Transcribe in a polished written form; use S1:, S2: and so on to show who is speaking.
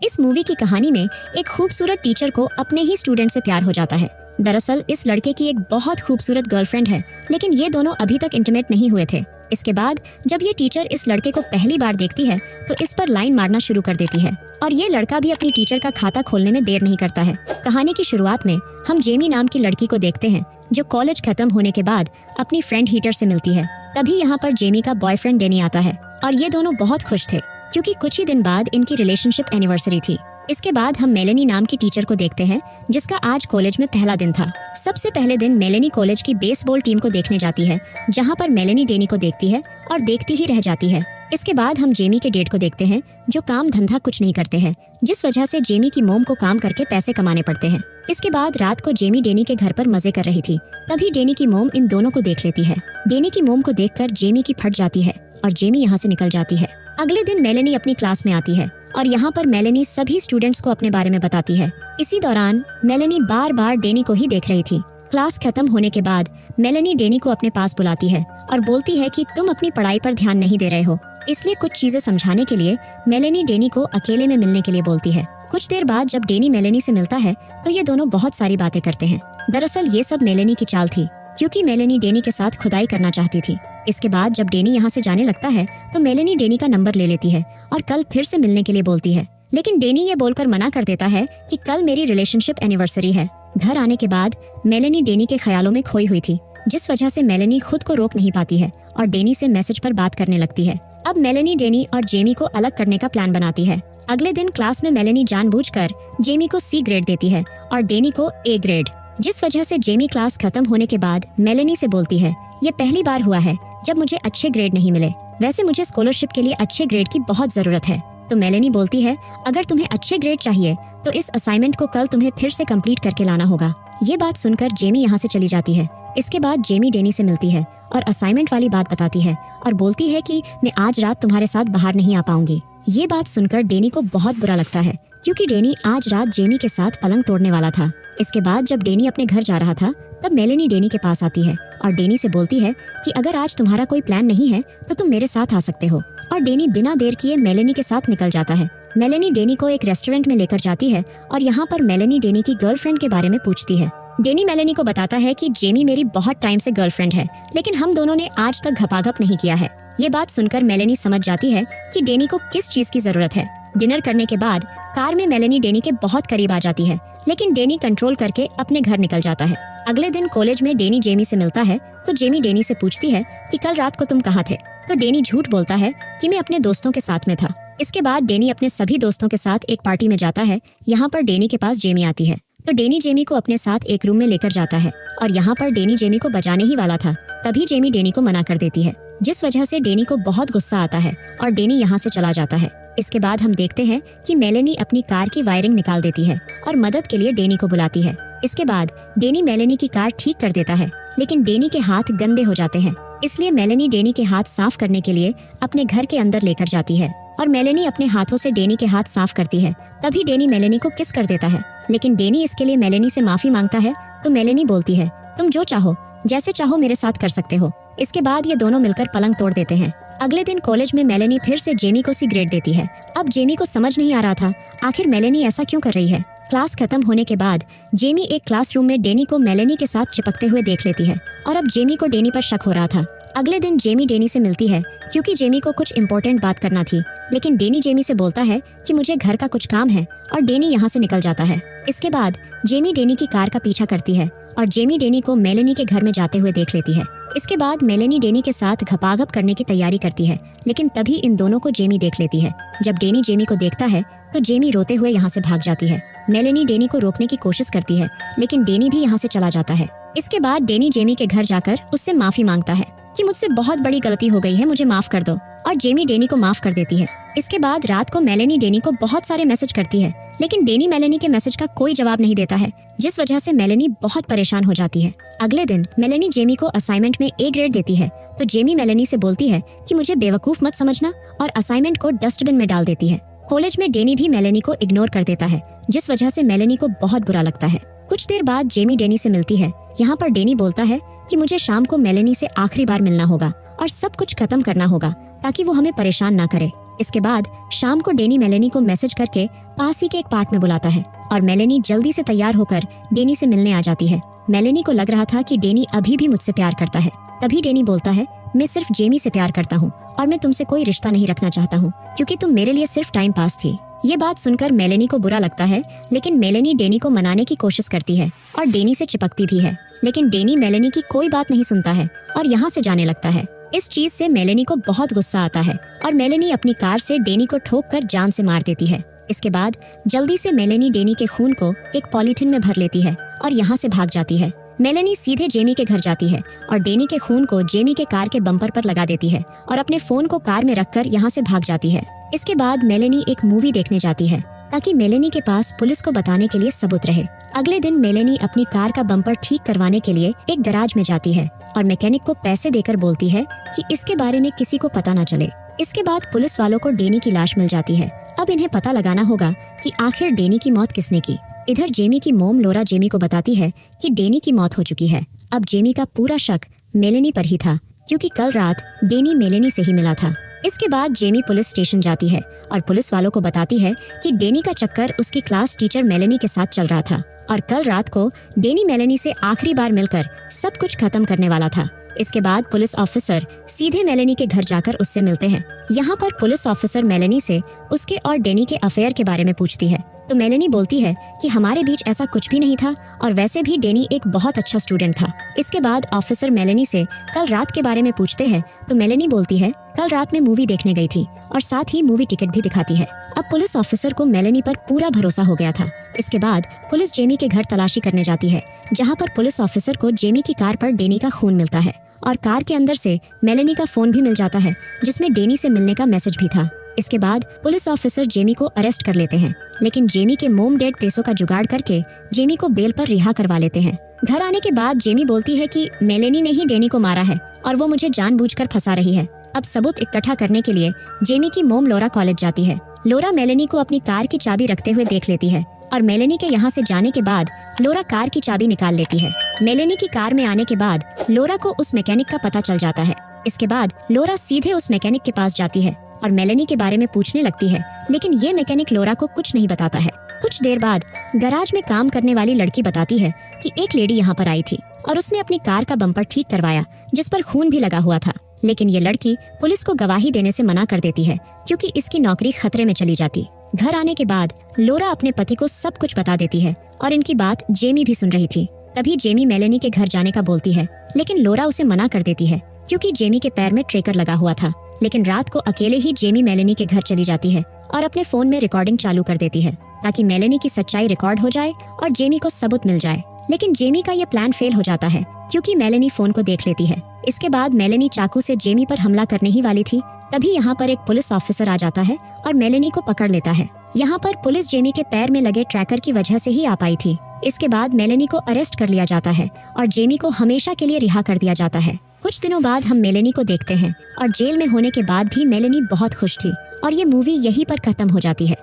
S1: इस मूवी की कहानी में एक खूबसूरत टीचर को अपने ही स्टूडेंट से प्यार हो जाता है। दरअसल इस लड़के की एक बहुत खूबसूरत गर्लफ्रेंड है, लेकिन ये दोनों अभी तक इंटीमेट नहीं हुए थे। इसके बाद जब ये टीचर इस लड़के को पहली बार देखती है तो इस पर लाइन मारना शुरू कर देती है और ये लड़का भी अपनी टीचर का खाता खोलने में देर नहीं करता है। कहानी की शुरुआत में हम जेमी नाम की लड़की को देखते हैं जो कॉलेज खत्म होने के बाद अपनी फ्रेंड हीटर से मिलती है। तभी यहाँ पर जेमी का बॉयफ्रेंड डेनी आता है और ये दोनों बहुत खुश थे क्योंकि कुछ ही दिन बाद इनकी रिलेशनशिप एनिवर्सरी थी। इसके बाद हम मेलेनी नाम की टीचर को देखते हैं जिसका आज कॉलेज में पहला दिन था। सबसे पहले दिन मेलेनी कॉलेज की बेसबॉल टीम को देखने जाती है, जहां पर मेलेनी डेनी को देखती है और देखती ही रह जाती है। इसके बाद हम जेमी के डेट को देखते हैं जो काम धंधा कुछ नहीं करते हैं, जिस वजह से जेमी की मोम को काम करके पैसे कमाने पड़ते हैं। इसके बाद रात को जेमी डेनी के घर पर मजे कर रही थी, तभी डेनी की मोम इन दोनों को देख लेती है। डेनी की मोम को देखकर जेमी की फट जाती है और जेमी यहाँ से निकल जाती है। अगले दिन मेलेनी अपनी क्लास में आती है और यहाँ पर मेलेनी सभी स्टूडेंट्स को अपने बारे में बताती है। इसी दौरान मेलेनी बार बार डेनी को ही देख रही थी। क्लास खत्म होने के बाद मेलेनी डेनी को अपने पास बुलाती है और बोलती है कि तुम अपनी पढ़ाई पर ध्यान नहीं दे रहे हो, इसलिए कुछ चीजें समझाने के लिए मेलेनी डेनी को अकेले में मिलने के लिए बोलती है। कुछ देर बाद जब डेनी मेलेनी से मिलता है तो ये दोनों बहुत सारी बातें करते हैं। दरअसल ये सब मेलेनी की चाल थी क्योंकि मेलेनी डेनी के साथ खुदाई करना चाहती थी। इसके बाद जब डेनी यहाँ से जाने लगता है तो मेलेनी डेनी का नंबर ले लेती है और कल फिर से मिलने के लिए बोलती है, लेकिन डेनी ये बोलकर मना कर देता है कि कल मेरी रिलेशनशिप एनिवर्सरी है। घर आने के बाद मेलेनी डेनी के ख्यालों में खोई हुई थी, जिस वजह से मेलेनी खुद को रोक नहीं पाती है और डेनी से मैसेज पर बात करने लगती है। अब मेलेनी डेनी और जेमी को अलग करने का प्लान बनाती है। अगले दिन क्लास में मेलेनी जानबूझकर जेमी को C ग्रेड देती है और डेनी को A ग्रेड, जिस वजह से जेमी क्लास खत्म होने के बाद मेलेनी से बोलती है, ये पहली बार हुआ है जब मुझे अच्छे ग्रेड नहीं मिले, वैसे मुझे स्कॉलरशिप के लिए अच्छे ग्रेड की बहुत जरूरत है। तो मेलेनी बोलती है, अगर तुम्हें अच्छे ग्रेड चाहिए तो इस असाइनमेंट को कल तुम्हें फिर से कंप्लीट करके लाना होगा। ये बात सुनकर जेमी यहाँ से चली जाती है। इसके बाद जेमी डेनी से मिलती है और असाइनमेंट वाली बात बताती है और बोलती है कि मैं आज रात तुम्हारे साथ बाहर नहीं आ पाऊंगी। ये बात सुनकर डेनी को बहुत बुरा लगता है क्योंकि डेनी आज रात जेमी के साथ पलंग तोड़ने वाला था। इसके बाद जब डेनी अपने घर जा रहा था तब मेलेनी डेनी के पास आती है और डेनी से बोलती है कि अगर आज तुम्हारा कोई प्लान नहीं है तो तुम मेरे साथ आ सकते हो। और डेनी बिना देर किए मेलेनी के साथ निकल जाता है। मेलेनी डेनी को एक रेस्टोरेंट में लेकर जाती है और यहाँ पर मेलेनी डेनी की गर्लफ्रेंड के बारे में पूछती है। डेनी मेलेनी को बताता है कि जेमी मेरी बहुत टाइम से गर्लफ्रेंड है, लेकिन हम दोनों ने आज तक घपाघप नहीं किया है। ये बात सुनकर मेलेनी समझ जाती है कि डेनी को किस चीज की जरूरत है। डिनर करने के बाद कार में मेलेनी डेनी के बहुत करीब आ जाती है, लेकिन डेनी कंट्रोल करके अपने घर निकल जाता है। अगले दिन कॉलेज में डेनी जेमी से मिलता है तो जेमी डेनी से पूछती है कि कल रात को तुम कहाँ थे। तो डेनी झूठ बोलता है कि मैं अपने दोस्तों के साथ में था। इसके बाद डेनी अपने सभी दोस्तों के साथ एक पार्टी में जाता है। यहाँ पर डेनी के पास जेमी आती है तो डेनी जेमी को अपने साथ एक रूम में लेकर जाता है और यहाँ पर डेनी जेमी को बजाने ही वाला था, तभी जेमी डेनी को मना कर देती है, जिस वजह से डेनी को बहुत गुस्सा आता है और डेनी यहाँ से चला जाता है। इसके बाद हम देखते हैं कि मेलेनी अपनी कार की वायरिंग निकाल देती है और मदद के लिए डेनी को बुलाती है। इसके बाद डेनी मेलेनी की कार ठीक कर देता है, लेकिन डेनी के हाथ गंदे हो जाते हैं, इसलिए मेलेनी डेनी के हाथ साफ करने के लिए अपने घर के अंदर लेकर जाती है और मेलेनी अपने हाथों से डेनी के हाथ साफ करती है। तभी डेनी मेलेनी को किस कर देता है, लेकिन डेनी इसके लिए मेलेनी से माफी मांगता है तो मेलेनी बोलती है, तुम जो चाहो जैसे चाहो मेरे साथ कर सकते हो। इसके बाद ये दोनों मिलकर पलंग तोड़ देते हैं। अगले दिन कॉलेज में मेलेनी फिर से जेमी को C ग्रेड देती है। अब जेमी को समझ नहीं आ रहा था आखिर मेलेनी ऐसा क्यों कर रही है। क्लास खत्म होने के बाद जेमी एक क्लासरूम में डेनी को मेलेनी के साथ चिपकते हुए देख लेती है और अब जेमी को डेनी पर शक हो रहा था। अगले दिन जेमी डेनी से मिलती है क्योंकि जेमी को कुछ इम्पोर्टेंट बात करना थी, लेकिन डेनी जेमी से बोलता है कि मुझे घर का कुछ काम है और डेनी यहाँ से निकल जाता है। इसके बाद जेमी डेनी की कार का पीछा करती है और जेमी डेनी को मेलेनी के घर में जाते हुए देख लेती है। इसके बाद मेलेनी डेनी के साथ घपाघप करने की तैयारी करती है, लेकिन तभी इन दोनों को जेमी देख लेती है। जब डेनी जेमी को देखता है तो जेमी रोते हुए यहाँ से भाग जाती है। मेलेनी डेनी को रोकने की कोशिश करती है, लेकिन डेनी भी यहाँ से चला जाता है। इसके बाद डेनी जेमी के घर जाकर उससे माफी मांगता है कि मुझसे बहुत बड़ी गलती हो गई है, मुझे माफ कर दो, और जेमी डेनी को माफ कर देती है। इसके बाद रात को मेलेनी डेनी को बहुत सारे मैसेज करती है, लेकिन डेनी मेलेनी के मैसेज का कोई जवाब नहीं देता है, जिस वजह से मेलेनी बहुत परेशान हो जाती है। अगले दिन मेलेनी जेमी को असाइनमेंट में A ग्रेड देती है तो जेमी मेलेनी से बोलती है कि मुझे बेवकूफ मत समझना और असाइनमेंट को डस्टबिन में डाल देती है। कॉलेज में डेनी भी मेलेनी को इग्नोर कर देता है, जिस वजह से मेलेनी को बहुत बुरा लगता है। कुछ देर बाद जेमी डेनी से मिलती है। यहाँ पर डेनी बोलता है कि मुझे शाम को मेलेनी से आखिरी बार मिलना होगा और सब कुछ खत्म करना होगा ताकि वो हमें परेशान ना करे। इसके बाद शाम को डेनी मेलेनी को मैसेज करके पास ही के एक पार्क में बुलाता है और मेलेनी जल्दी से तैयार होकर डेनी से मिलने आ जाती है। मेलेनी को लग रहा था कि डेनी अभी भी मुझसे प्यार करता है। तभी डेनी बोलता है, मैं सिर्फ जेमी से प्यार करता हूँ और मैं तुमसे कोई रिश्ता नहीं रखना चाहता हूँ क्योंकि तुम मेरे लिए सिर्फ टाइम पास थी। ये बात सुनकर मेलेनी को बुरा लगता है, लेकिन मेलेनी डेनी को मनाने की कोशिश करती है और डेनी से चिपकती भी है, लेकिन डेनी मेलेनी की कोई बात नहीं सुनता है और यहाँ से जाने लगता है। इस चीज से मेलेनी को बहुत गुस्सा आता है और मेलेनी अपनी कार से डेनी को ठोककर जान से मार देती है। इसके बाद जल्दी से मेलेनी डेनी के खून को एक पॉलीथिन में भर लेती है और यहाँ से भाग जाती है। मेलेनी सीधे जेमी के घर जाती है और डेनी के खून को जेमी के कार के बम्पर पर लगा देती है और अपने फोन को कार में रखकर यहाँ से भाग जाती है। इसके बाद मेलेनी एक मूवी देखने जाती है ताकि मेलेनी के पास पुलिस को बताने के लिए सबूत रहे। अगले दिन मेलेनी अपनी कार का बम्पर ठीक करवाने के लिए एक गैराज में जाती है और मैकेनिक को पैसे देकर बोलती है कि इसके बारे में किसी को पता न चले। इसके बाद पुलिस वालों को डेनी की लाश मिल जाती है। अब इन्हें पता लगाना होगा कि आखिर डेनी की मौत किसने की। इधर जेमी की मोम लोरा जेमी को बताती है कि डेनी की मौत हो चुकी है। अब जेमी का पूरा शक मेलेनी पर ही था क्योंकि कल रात डेनी मेलेनी से ही मिला था। इसके बाद जेमी पुलिस स्टेशन जाती है और पुलिस वालों को बताती है कि डेनी का चक्कर उसकी क्लास टीचर मेलेनी के साथ चल रहा था और कल रात को डेनी मेलेनी से आखिरी बार मिलकर सब कुछ खत्म करने वाला था। इसके बाद पुलिस ऑफिसर सीधे मेलेनी के घर जाकर उससे मिलते हैं। यहाँ पर पुलिस ऑफिसर मेलेनी से उसके और डेनी के अफेयर के बारे में पूछती है तो मेलेनी बोलती है कि हमारे बीच ऐसा कुछ भी नहीं था और वैसे भी डेनी एक बहुत अच्छा स्टूडेंट था। इसके बाद ऑफिसर मेलेनी से कल रात के बारे में पूछते हैं तो मेलेनी बोलती है कल रात में मूवी देखने गई थी और साथ ही मूवी टिकट भी दिखाती है। अब पुलिस ऑफिसर को मेलेनी पर पूरा भरोसा हो गया था। इसके बाद पुलिस जेमी के घर तलाशी करने जाती है जहाँ पर पुलिस ऑफिसर को जेमी की कार पर डेनी का खून मिलता है और कार के अंदर से मेलेनी का फोन भी मिल जाता है जिसमें डेनी से मिलने का मैसेज भी था। इसके बाद पुलिस ऑफिसर जेमी को अरेस्ट कर लेते हैं, लेकिन जेमी के मोम डेड पैसों का जुगाड़ करके जेमी को बेल पर रिहा करवा लेते हैं। घर आने के बाद जेमी बोलती है कि मेलेनी ने ही डेनी को मारा है और वो मुझे जानबूझकर फंसा रही है। अब सबूत इकट्ठा करने के लिए जेमी की मोम लोरा कॉलेज जाती है। लोरा मेलेनी को अपनी कार की चाबी रखते हुए देख लेती है और मेलेनी के यहाँ से जाने के बाद लोरा कार की चाबी निकाल लेती है। मेलेनी की कार में आने के बाद लोरा को उस मैकेनिक का पता चल जाता है। इसके बाद लोरा सीधे उस मैकेनिक के पास जाती है और मेलेनी के बारे में पूछने लगती है, लेकिन ये मैकेनिक लोरा को कुछ नहीं बताता है। कुछ देर बाद गैराज में काम करने वाली लड़की बताती है कि एक लेडी यहाँ पर आई थी और उसने अपनी कार का बम्पर ठीक करवाया जिस पर खून भी लगा हुआ था, लेकिन ये लड़की पुलिस को गवाही देने से मना कर देती है क्योंकि इसकी नौकरी खतरे में चली जाती। घर आने के बाद लोरा अपने पति को सब कुछ बता देती है और इनकी बात जेमी भी सुन रही थी। तभी जेमी मेलेनी के घर जाने का बोलती है, लेकिन लोरा उसे मना कर देती है क्योंकि जेमी के पैर में ट्रेकर लगा हुआ था। लेकिन रात को अकेले ही जेमी मेलेनी के घर चली जाती है और अपने फोन में रिकॉर्डिंग चालू कर देती है ताकि मेलेनी की सच्चाई रिकॉर्ड हो जाए और जेमी को सबूत मिल जाए। लेकिन जेमी का ये प्लान फेल हो जाता है क्योंकि मेलेनी फोन को देख लेती है। इसके बाद मेलेनी चाकू से जेमी पर हमला करने ही वाली थी, तभी यहाँ पर एक पुलिस ऑफिसर आ जाता है और मेलेनी को पकड़ लेता है। यहाँ पर पुलिस जेमी के पैर में लगे ट्रैकर की वजह से ही आ पाई थी। इसके बाद मेलेनी को अरेस्ट कर लिया जाता है और जेमी को हमेशा के लिए रिहा कर दिया जाता है। कुछ दिनों बाद हम मेलेनी को देखते हैं और जेल में होने के बाद भी मेलेनी बहुत खुश थी और ये मूवी यहीं पर खत्म हो जाती है।